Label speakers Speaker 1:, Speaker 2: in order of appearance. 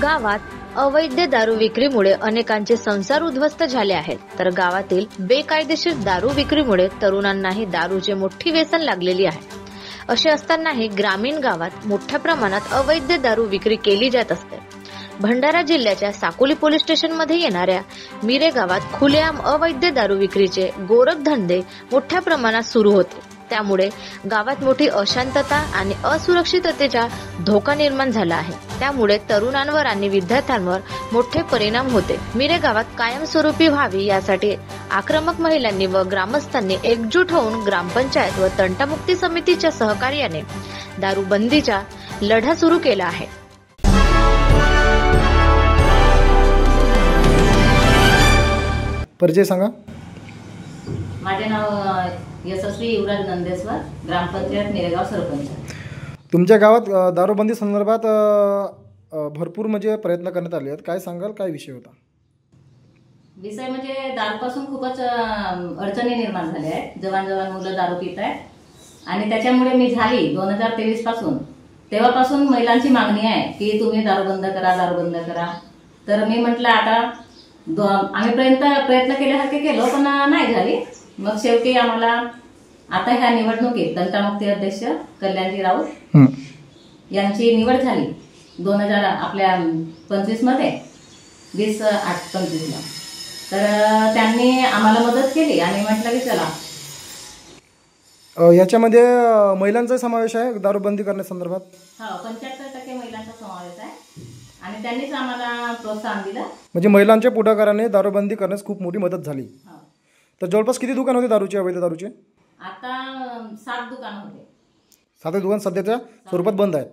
Speaker 1: गावात अवैध दारू विक्रीमुळे अनेकांचे संसार उद्ध्वस्त झाले आहेत, तर गावातील बेकायदेशीर दारू विक्रीमुळे तरुणांनाही दारूचे मोठी व्यसन लागलेली आहे. असे असतानाही ग्रामीण गावात मोठ्या प्रमाणात अवैध दारू विक्री केली जात असते. भंडारा जिल्ह्याच्या साकोली पोलीस स्टेशन मध्ये येणाऱ्या मिरे गावात खुलेआम अवैध दारू विक्रीचे गोरखधंदे मोठ्या प्रमाणात सुरू होते. त्यामुळे गावात मोठी अशांतता आणि असुरक्षिततेचा धोका निर्माण झाला आहे. त्यामुळे तरुणांवर आणि विद्यार्थ्यांवर मोठे परिणाम होते. मिरे गावात कायमस्वरूपी व्हावी यासाठी आक्रमक महिलांनी व ग्रामस्थांनी एकजूट होऊन ग्रामपंचायत व तंटामुक्ती समितीच्या सहकार्याने दारूबंदीचा लढा सुरू केला आहे.
Speaker 2: परिचय सांगा.
Speaker 3: माझे नाव यशस्वी युवराज नंदेश्वर, ग्रामपंचायत मिरेगाव सरपंच.
Speaker 2: तुमच्या गावात दारूबंदी संदर्भात भरपूर प्रयत्न करण्यात आले आहेत. काय सांगाल, काय विषय होता?
Speaker 3: विषय दारूपासून खूपच अडचणी निर्माण झाल्या आहेत. जवान मुलं दारू पित आहेत आणि त्याच्यामुळे मी झाली 2023 पासून, तेव्हापासून महिलांची मागणी आहे की तुम्ही दारू बंद करा. तर मी म्हटलं आता आम्ही प्रयत्न केल्यासारखे केलो, पण नाही झाली. मग शेवटी आम्हाला आता ह्या निवडणुकीत तंटामुक्ती अध्यक्ष कल्याणजी राऊत यांची निवड झाली 2025 मध्ये 20/8/25 ला. तर त्यांनी आम्हाला मदत केली आणि म्हटलं की चला.
Speaker 2: याच्यामध्ये महिलांचा समावेश आहे दारूबंदी करण्यासंदर्भात?
Speaker 3: हो, 75% महिलांचा समावेश आहे आणि त्यांनीच आम्हाला प्रोत्साहन दिलं.
Speaker 2: म्हणजे महिलांच्या पुढाकाराने दारूबंदी करण्यास खूप मोठी मदत झाली. तर जवळपास किती दुकान होते दारूचे, अवैध दारूचे?
Speaker 3: आता 7 दुकान होते.
Speaker 2: 7 दुकान सध्याच्या स्वरूपात बंद आहेत.